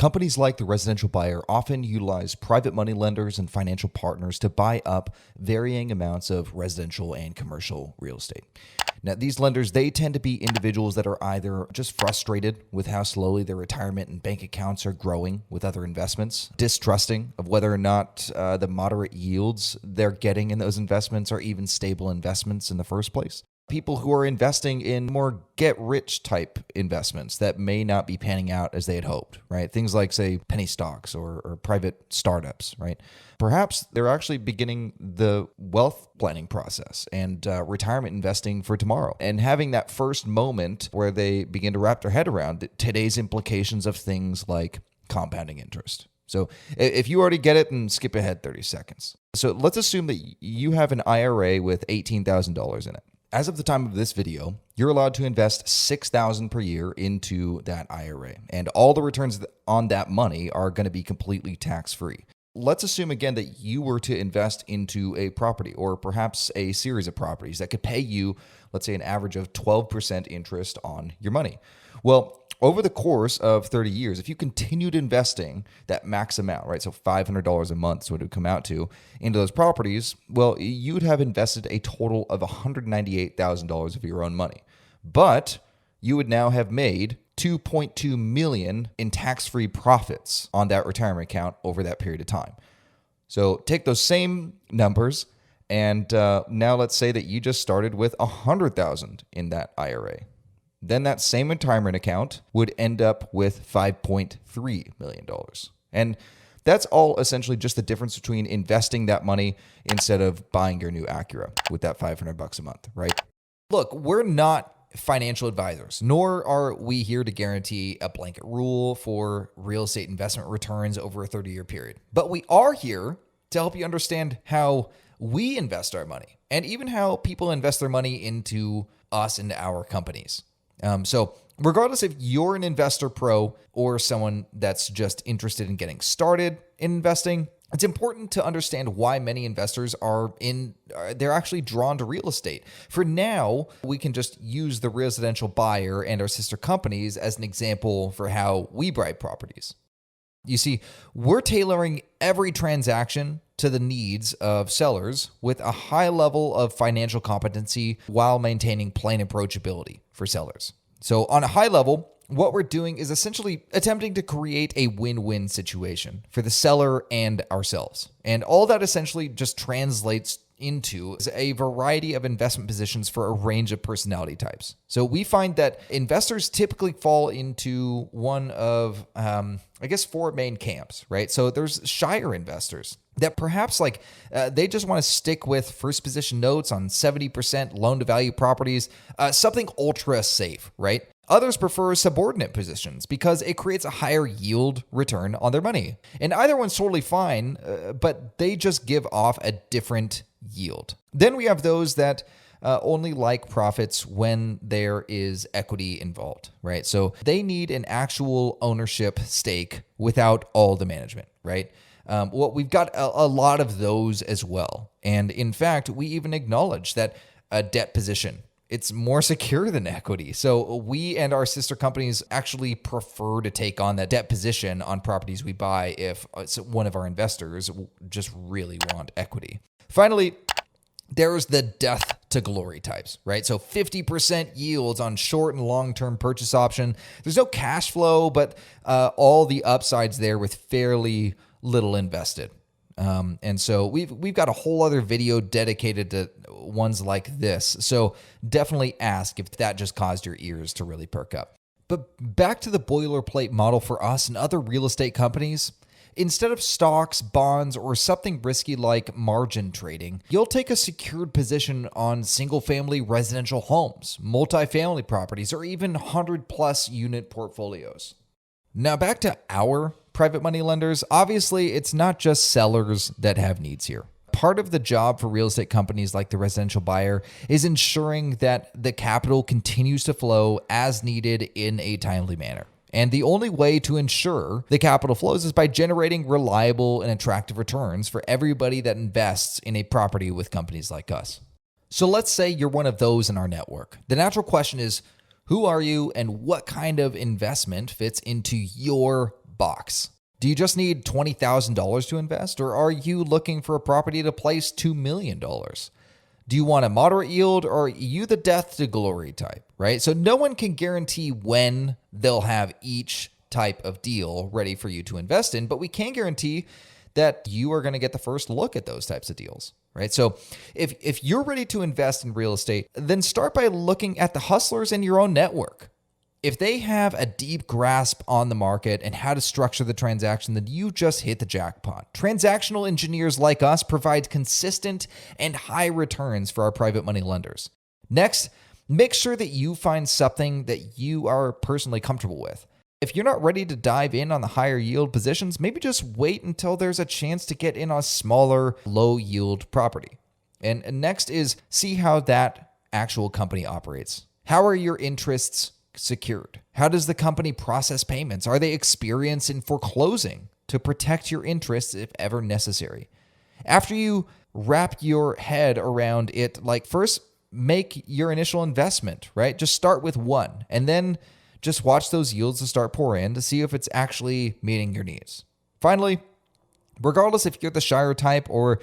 Companies like the residential buyer often utilize private money lenders and financial partners to buy up varying amounts of residential and commercial real estate. Now, these lenders, they tend to be individuals that are either just frustrated with how slowly their retirement and bank accounts are growing with other investments, distrusting of whether or not the moderate yields they're getting in those investments are even stable investments in the first place. People who are investing in more get-rich type investments that may not be panning out as they had hoped, right? Things like, say, penny stocks or private startups, right? Perhaps they're actually beginning the wealth planning process and retirement investing for tomorrow and having that first moment where they begin to wrap their head around today's implications of things like compounding interest. So if you already get it, then skip ahead 30 seconds. So let's assume that you have an IRA with $18,000 in it. As of the time of this video, you're allowed to invest $6,000 per year into that IRA, and all the returns on that money are going to be completely tax-free. Let's assume again that you were to invest into a property or perhaps a series of properties that could pay you, let's say, an average of 12% interest on your money. Well, over the course of 30 years, if you continued investing that max amount, right, so $500 a month is what it would come out to, into those properties, well, you'd have invested a total of $198,000 of your own money. But you would now have made $2.2 million in tax-free profits on that retirement account over that period of time. So take those same numbers, and now let's say that you just started with $100,000 in that IRA. Then that same retirement account would end up with $5.3 million. And that's all essentially just the difference between investing that money instead of buying your new Acura with that $500 a month, right? Look, we're not financial advisors, nor are we here to guarantee a blanket rule for real estate investment returns over a 30-year period. But we are here to help you understand how we invest our money and even how people invest their money into us, into our companies. So regardless if you're an investor pro or someone that's just interested in getting started in investing, it's important to understand why many investors they're actually drawn to real estate. For now, we can just use the residential buyer and our sister companies as an example for how we buy properties. You see, we're tailoring every transaction to the needs of sellers with a high level of financial competency while maintaining plain approachability for sellers. So on a high level, what we're doing is essentially attempting to create a win-win situation for the seller and ourselves. And all that essentially just translates into a variety of investment positions for a range of personality types. So we find that investors typically fall into one of, four main camps, right? So there's shyer investors that perhaps they just want to stick with first position notes on 70% loan to value properties, something ultra safe, right? Others prefer subordinate positions because it creates a higher yield return on their money. And either one's totally fine, but they just give off a different yield. Then we have those that only like profits when there is equity involved, right? So they need an actual ownership stake without all the management, right? We've got a lot of those as well. And in fact, we even acknowledge that a debt position, it's more secure than equity. So we and our sister companies actually prefer to take on that debt position on properties we buy if one of our investors just really want equity. Finally, there's the death to glory types, right? So 50% yields on short and long-term purchase option. There's no cash flow, but all the upsides there with fairly little invested. And so we've got a whole other video dedicated to ones like this. So definitely ask if that just caused your ears to really perk up. But back to the boilerplate model for us and other real estate companies. Instead of stocks, bonds, or something risky like margin trading, you'll take a secured position on single-family residential homes, multifamily properties, or even 100-plus unit portfolios. Now back to our private money lenders. Obviously, it's not just sellers that have needs here. Part of the job for real estate companies like the residential buyer is ensuring that the capital continues to flow as needed in a timely manner. And the only way to ensure the capital flows is by generating reliable and attractive returns for everybody that invests in a property with companies like us. So let's say you're one of those in our network. The natural question is, who are you and what kind of investment fits into your box. Do you just need $20,000 to invest, or are you looking for a property to place $2 million? Do you want a moderate yield, or are you the death to glory type, right? So no one can guarantee when they'll have each type of deal ready for you to invest in, but we can guarantee that you are going to get the first look at those types of deals, right? So if you're ready to invest in real estate, then start by looking at the hustlers in your own network. If they have a deep grasp on the market and how to structure the transaction, then you just hit the jackpot. Transactional engineers like us provide consistent and high returns for our private money lenders. Next, make sure that you find something that you are personally comfortable with. If you're not ready to dive in on the higher yield positions, maybe just wait until there's a chance to get in on a smaller, low yield property. And next is see how that actual company operates. How are your interests secured? How does the company process payments? Are they experienced in foreclosing to protect your interests if ever necessary? After you wrap your head around it, like first make your initial investment, right? Just start with one and then just watch those yields to start pour in to see if it's actually meeting your needs. Finally, regardless if you're the shyer type or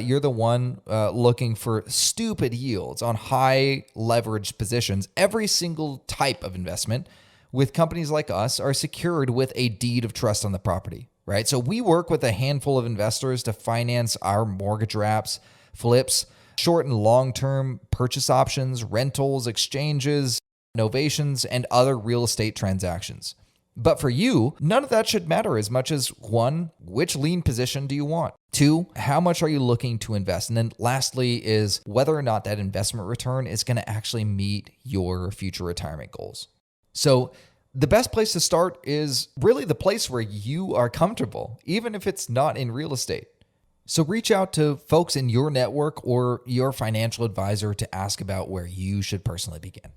you're the one looking for stupid yields on high leveraged positions, every single type of investment with companies like us are secured with a deed of trust on the property, right? So we work with a handful of investors to finance our mortgage wraps, flips, short and long-term purchase options, rentals, exchanges, novations, and other real estate transactions. But for you, none of that should matter as much as one, which lien position do you want? Two, how much are you looking to invest? And then lastly is whether or not that investment return is going to actually meet your future retirement goals. So the best place to start is really the place where you are comfortable, even if it's not in real estate. So reach out to folks in your network or your financial advisor to ask about where you should personally begin.